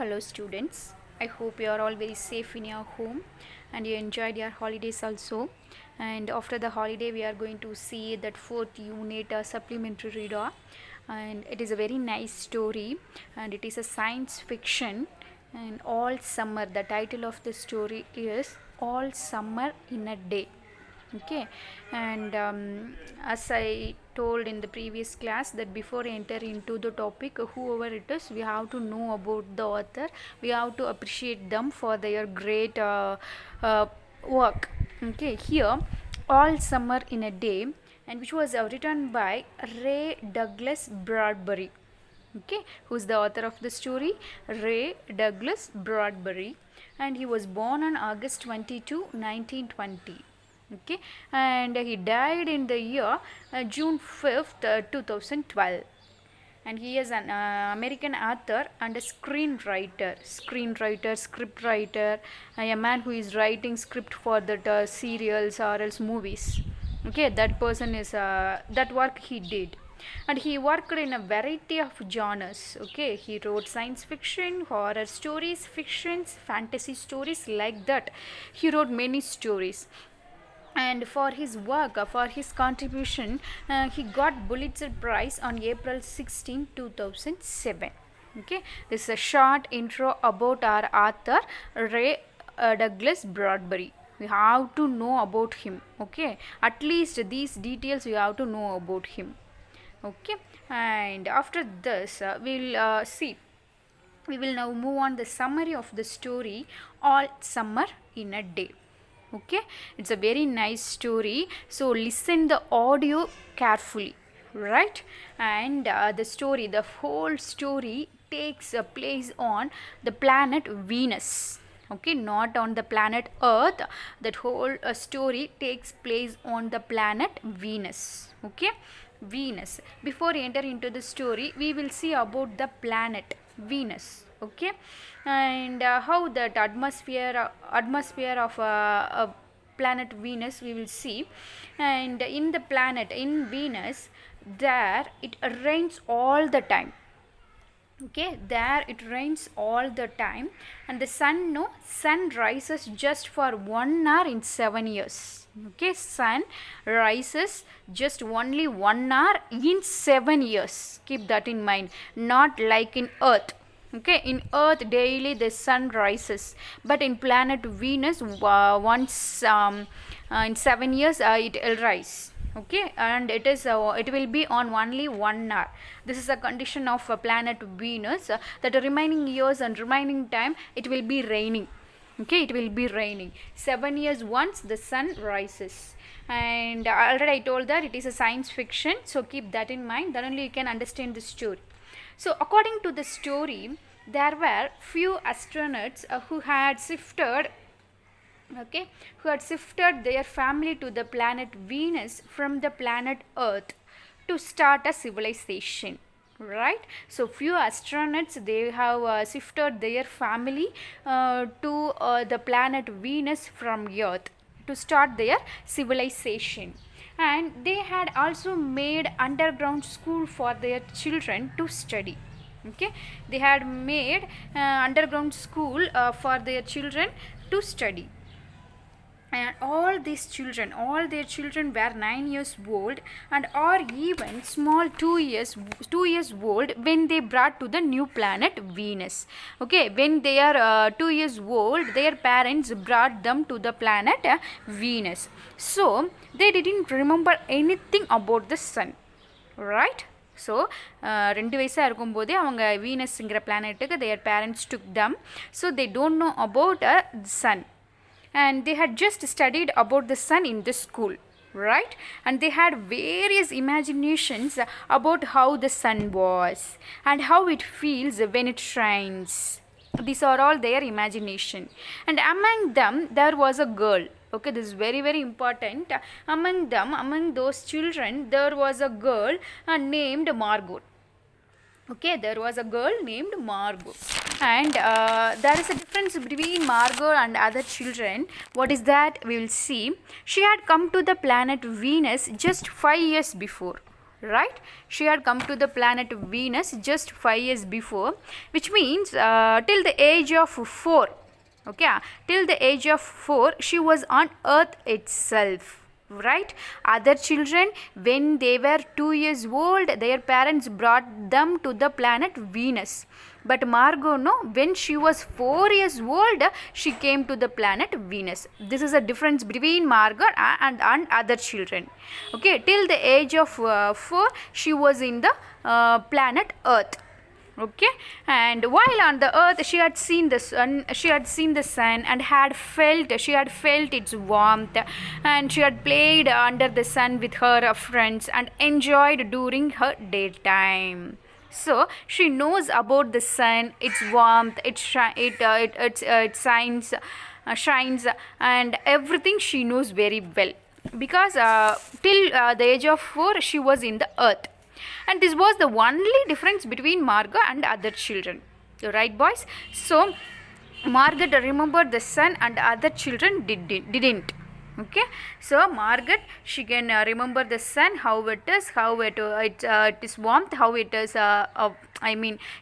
Hello students, I hope you are all very safe in your home and you enjoyed your holidays also. And after the holiday we are going to see that fourth unit supplementary reader, and it is a very nice story and it is a science fiction. And all summer, the title of the story is All Summer in a Day. Okay, and as I told in the previous class that before enter into the topic, whoever it is, we have to know about the author, we have to appreciate them for their great work. Okay, here All Summer in a Day, and which was written by Ray Douglas Bradbury. Okay, who's the author of the story? Ray Douglas Bradbury, and he was born on August 22, 1920. Okay, and he died in the year June 5th, 2012. And he is an American author and a screenwriter, script writer, a man who is writing script for the serials or else movies. Okay, that person is that work he did, and he worked in a variety of genres. Okay, he wrote science fiction, horror stories, fictions, fantasy stories, like that. He wrote many stories, and for his work, for his contribution, he got Pulitzer Prize on April 16, 2007. Okay, this is a short intro about our author Ray Douglas Bradbury. We have to know about him. Okay, at least these details you have to know about him. Okay, and after this we will now move on the summary of the story All Summer in a Day. Okay, it's a very nice story, so listen the audio carefully, right? And the whole story takes a place on the planet Venus. Okay, not on the planet Earth. That whole story takes place on the planet Venus. Okay, Venus. Before enter into the story, we will see about the planet Venus. Okay, and how that atmosphere of planet Venus we will see. And in the planet in Venus, there it rains all the time. Okay, there it rains all the time, and the sun rises just for 1 hour in 7 years. Okay, sun rises just only 1 hour in 7 years. Keep that in mind, not like in Earth. Okay, in Earth daily the sun rises, but in planet Venus once in 7 years it will rise. Okay, and it will be on only 1 hour. This is a condition of planet Venus, that the remaining years and remaining time it will be raining. Okay, it will be raining 7 years once the sun rises. And already I told that it is a science fiction, so keep that in mind, then only you can understand the story. So according to the story, there were few astronauts who had shifted their family to the planet Venus from the planet Earth to start a civilization, right? So few astronauts, they have shifted their family to the planet Venus from Earth to start their civilization. And they had also made underground school for their children to study. Okay, they had made underground school for their children to study. And all their children were 9 years old, and or even small 2 years old when they brought to the new planet Venus. Okay, when they are 2 years old, their parents brought them to the planet Venus. So they didn't remember anything about the sun, right? So 2 வயசாக இருக்கும்போதே அவங்க வீனஸ்ங்கிற பிளானட்டுக்கு their parents took them, so they don't know about the sun, and they had just studied about the sun in the school, right? And they had various imaginations about how the sun was and how it feels when it shines. These are all their imagination. And among them there was a girl. Okay, this is very very important. Among those children, there was a girl named Margot. Okay, there was a girl named Margot, and there is a difference between Margot and other children. What is that? We will see. She had come to the planet Venus just 5 years before. right? She had come to the planet Venus just 5 years before, which means till the age of 4, okay, till the age of 4 she was on Earth itself, right? Other children, when they were 2 years old, their parents brought them to the planet Venus, but Margot, no, when she was 4 years old, she came to the planet Venus. This is a difference between Margot and other children, okay? Till the age of 4 she was in the planet Earth, okay? And while on the Earth she had seen the sun and she had felt its warmth, and she had played under the sun with her friends and enjoyed during her daytime. So she knows about the sun, its warmth, its shines and everything she knows very well, because till the age of 4 she was in the Earth. And this was the only difference between Margot and other children, right boys? So Margaret remembered the sun and other children didn't. Okay, so Margaret, she can remember the sun, how it is warmth, how it is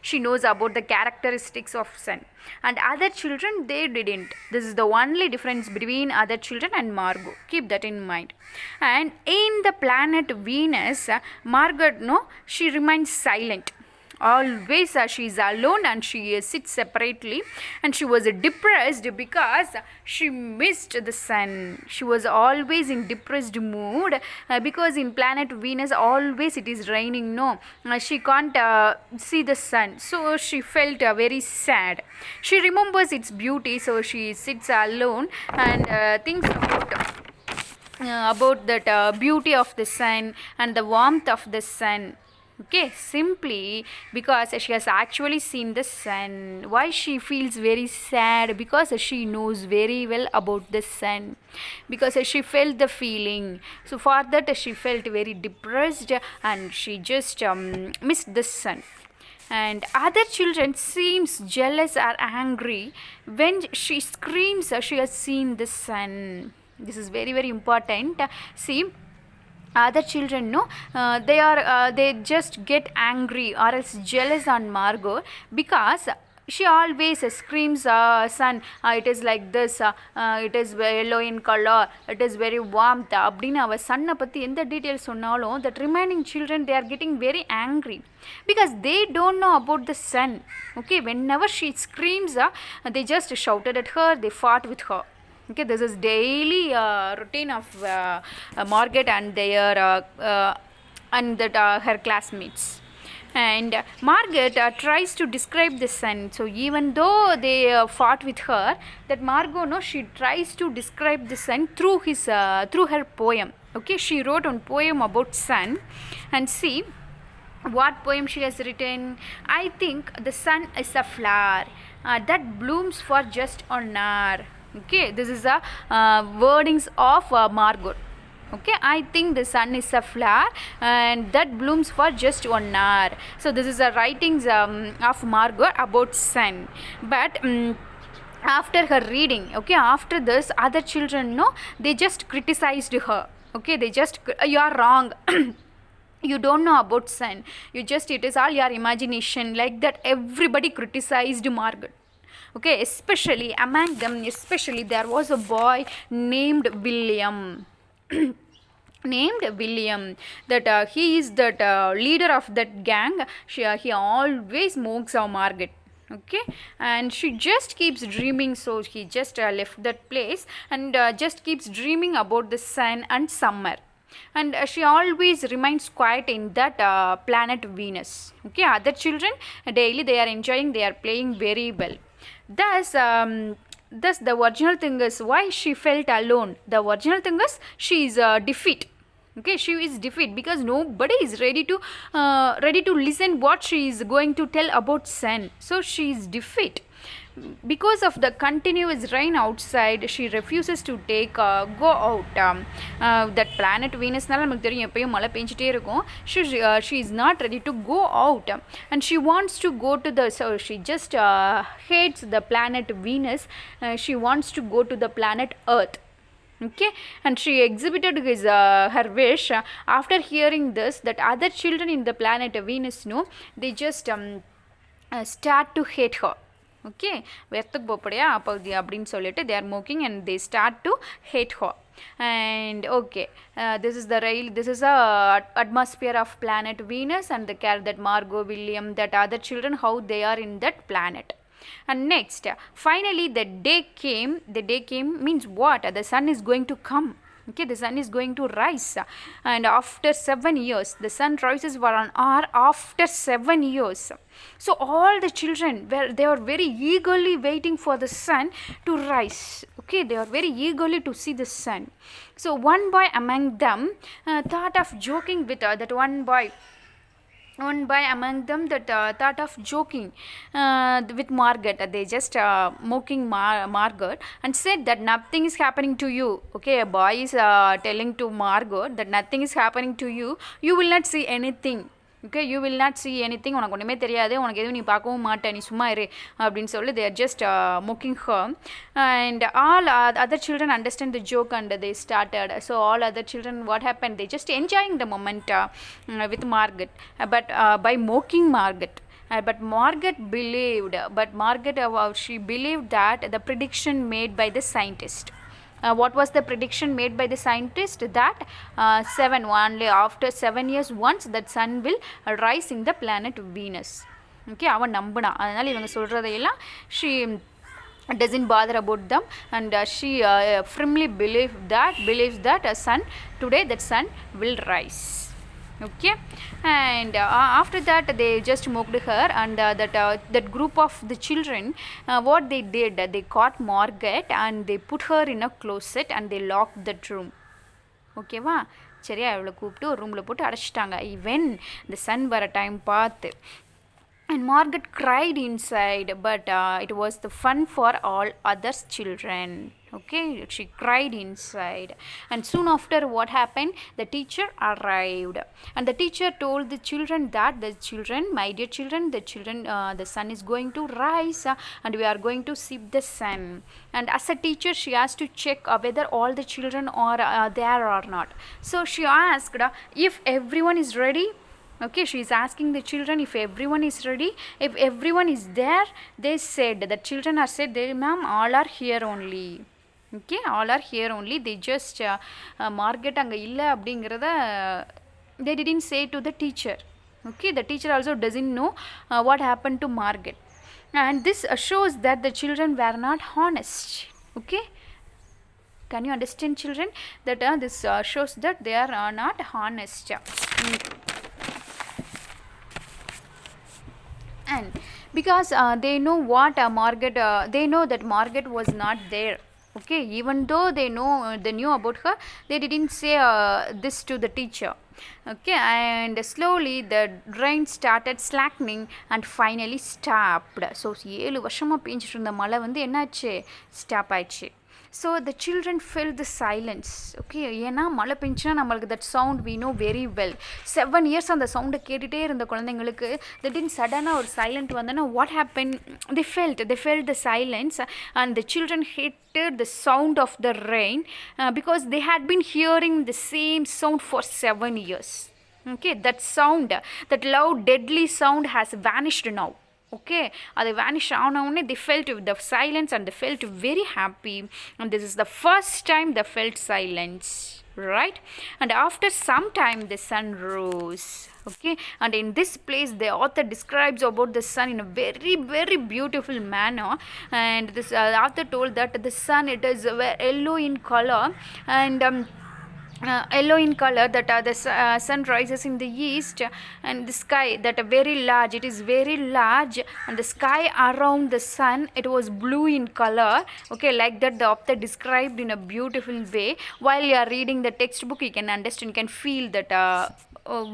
she knows about the characteristics of sun, and other children, they didn't. This is the only difference between other children and Margot. Keep that in mind. And in the planet Venus, Margaret, no, she remains silent. Always she is alone and she sits separately, and she was depressed because she missed the sun. She was always in depressed mood because in planet Venus always it is raining, no, she can't see the sun, so she felt very sad. She remembers its beauty, so she sits alone and thinks about that beauty of the sun and the warmth of the sun. Okay, simply because she has actually seen the sun. Why she feels very sad? Because she knows very well about the sun, because she felt the feeling. So for that she felt very depressed and she just missed the sun. And other children seems jealous or angry when she screams she has seen the sun. This is very, very important. See, other children, no, they just get angry or else jealous on Margot because she always screams, sun, it is like this, it is yellow in color, it is very warmth அப்படின்னு அவ சன்னை பற்றி எந்த details சொன்னாலும் that remaining children, they are getting very angry because they don't know about the sun. Okay, whenever she screams, they just shouted at her, they fought with her. Okay, this is daily routine of Margaret and their her classmates. And Margaret tries to describe the sun. So even though they fought with her, that Margot, no, she tries to describe the sun through her poem. Okay, she wrote a poem about sun, and see what poem she has written. I think the sun is a flower that blooms for just an hour. Okay, this is the wordings of Margot. Okay, I think the sun is a flower and that blooms for just 1 hour. So this is the writings of Margot about sun. But after her reading, okay, after this, other children, no, they just criticized her. Okay, they just, you are wrong. You don't know about sun. It is all your imagination. Like that, everybody criticized Margot. Okay, especially among them, there was a boy named William. That he is that leader of that gang. He always mocks our Margaret. Okay, and she just keeps dreaming, so he just left that place and just keeps dreaming about the sun and summer. And she always remains quiet in that planet Venus. Okay, other children, daily they are enjoying, they are playing very well. Thus the original thing is why she felt alone. The original thing is she is defeat. Okay, she is defeat because nobody is ready to listen what she is going to tell about sun. So she is defeat. Because of the continuous rain outside, she refuses to go out. That planet Venus nala namakku theriyum eppayum mala penjite irukum. She is not ready to go out, and she wants to go to the, so she just hates the planet Venus. She wants to go to the planet Earth. Okay, and she exhibited her wish. After hearing this, that other children in the planet Venus, they just start to hate her. Okay, வெர்த்துக்கு போப்படையா அப்போ அப்படின்னு சொல்லிட்டு they are mocking and they start to hate her. And okay, this is a atmosphere of planet Venus, and the care that Margot, William, that other children, how they are in that planet. And next, finally the day came means what? The sun is going to come. Okay, the sun is going to rise, and after 7 years the sun rises for an hour after 7 years. So all the children they are very eagerly waiting for the sun to rise. Okay, they are very eagerly to see the sun. So one boy among them thought of joking with that one boy among them that thought of joking with Margaret. They just mocking Margaret and said that nothing is happening to you. Okay, a boy is telling to Margaret that nothing is happening to you. You will not see anything. Okay, you will not see anything. உனக்கு ஒன்றுமே தெரியாது, உனக்கு எதுவும் நீ பார்க்கவும் மாட்டே, நீ சும்மா இரு அப்படின்னு சொல்லி they are just mocking her. And all other children understand the joke and they started. So all other children, what happened? They just enjoying the moment with Margaret, but by mocking Margaret. But Margaret believed she believed that the prediction made by the scientist. What was the prediction made by the scientist? That only after 7 years once that sun will rise in the planet Venus. Okay, அவன் நம்பினா, அதனால் இவங்க சொல்கிறதையெல்லாம் she doesn't bother about them, and she firmly believes that today that sun will rise. Okay, and after that they just mocked her, and that group of the children, what they did, they caught Margaret and they put her in a closet and they locked that room. ஓகேவா, சரியா, அவளை கூப்பிட்டு ஒரு ரூமில் போட்டு அடைச்சிட்டாங்க. Even இந்த Sun வர time பார்த்து. And Margaret cried inside, but it was the fun for all other children. Okay, she cried inside. And soon after, what happened? The teacher arrived, and the teacher told the children that my dear children, the sun is going to rise, and we are going to see the sun. And as a teacher, she has to check whether all the children are there or not. So she asked if everyone is ready. Okay, she is asking the children if everyone is ready. If everyone is there, they said, the children are said, ma'am, all are here only. Okay, all are here only. They just Margaret அங்கே இல்லை அப்படிங்கிறத they didn't say to the teacher. Okay, the teacher also doesn't know what happened to Margaret. And this shows that the children were not honest. Okay, can you understand, children, that this shows that they are not honest. And because they know what Margaret, they know that Margaret was not there. Okay, even though they knew about her, they didn't say this to the teacher. Okay, and slowly the rain started slackening and finally stopped. So 7 வருஷமா பெஞ்சிட்டு இருந்த மழை வந்து என்னாச்சு, stop ஆயிடுச்சு. So the children felt the silence. Okay, ஏன்னா மழை பெஞ்சுன்னா நம்மளுக்கு that sound we know very well. 7 years அந்த சவுண்டை கேட்டுகிட்டே இருந்த குழந்தைங்களுக்கு திடீர்னு சடனாக ஒரு சைலண்ட் வந்தோன்னா what happened? They felt the silence, and the children hated the sound of the rain because they had been hearing the same sound for 7 years. Okay, that sound, that loud deadly sound has vanished now. Okay, அது vanish ஆனவுடனே they felt the silence and they felt very happy, and this is the first time they felt silence, right? And after some time the sun rose. Okay, and in this place the author describes about the sun in a very very beautiful manner, and this author told that the sun, it is yellow in color, and yellow in color, that the sun rises in the east, and the sky that very large, it is very large, and the sky around the sun, it was blue in color. Okay, like that the author described in a beautiful way. While you are reading the textbook, you can understand, you can feel that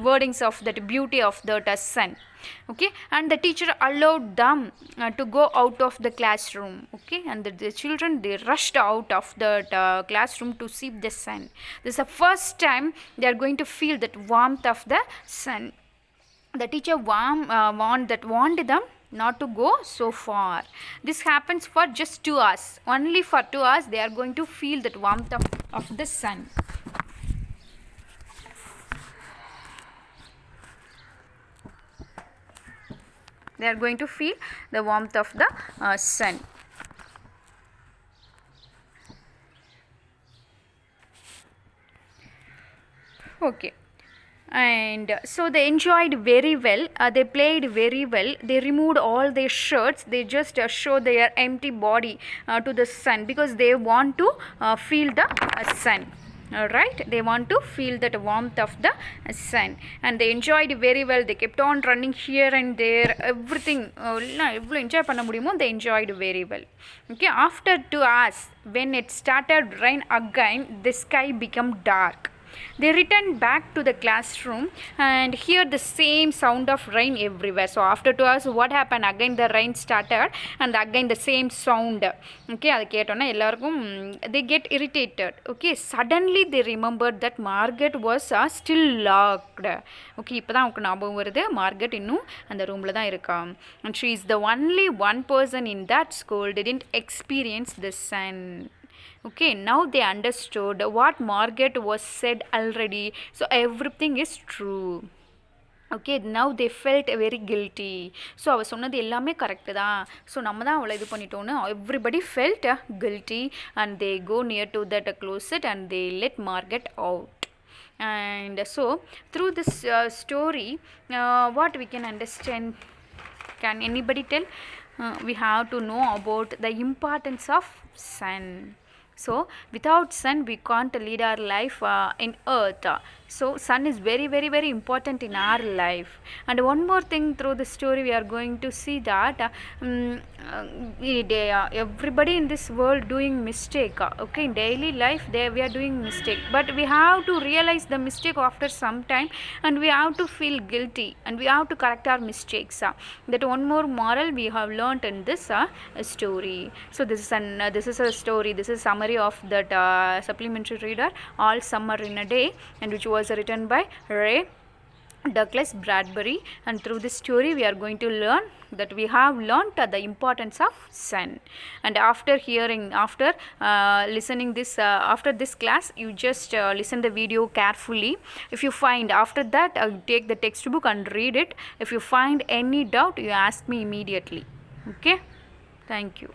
wordings of that beauty of the sun. Okay, and the teacher allowed them to go out of the classroom. Okay, and the children, they rushed out of the classroom to see the sun. This is the first time they are going to feel that warmth of the sun. The teacher warned them not to go so far. This happens for just 2 hours. Only for 2 hours they are going to feel that warmth of the sun. They are going to feel the warmth of the sun. Okay. And so they enjoyed very well, they played very well, they removed all their shirts, they just show their empty body to the sun, because they want to feel the sun. Alright, they want to feel that warmth of the sun, and they enjoyed very well. They kept on running here and there, everything enjoy panna mudiyumo, they enjoyed very well. Okay, after 2 hours, when it started rain again, the sky became dark. They returned back to the classroom and hear the same sound of rain everywhere. So after 2 hours, what happened? Again the rain started and again the same sound. Okay, adu ketona ellarkum they get irritated. Okay, suddenly they remembered that Margaret was still locked. Okay, ipada avukku nabagam varudhu, Margaret innum and room la dhaan irukka, and she is the only one person in that school didn't experience the sun. Okay, now they understood what Margaret was said already, so everything is true. Okay, now they felt very guilty. So அவ சொன்னது எல்லாமே correct தான், so நம்ம தான் அவளை இது பண்ணிட்டோன்னு everybody felt guilty, and they go near to that closet and they let Margaret out. And so through this story, what we can understand, can anybody tell? We have to know about the importance of sun. So without sun we can't lead our life in earth. So sun is very very very important in our life. And one more thing, through the story we are going to see that everybody in this world doing mistake. Okay, in daily life we are doing mistake, but we have to realize the mistake after some time, and we have to feel guilty, and we have to correct our mistakes. That one more moral we have learnt in this story. So this is a story, this is summary of that supplementary reader, All Summer in a Day, and which was written by Ray Douglas Bradbury. And through this story we are going to learn that we have learnt the importance of sun. And after listening this after this class, you just listen the video carefully. If you find, after that take the textbook and read it. If you find any doubt, you ask me immediately. Okay, thank you.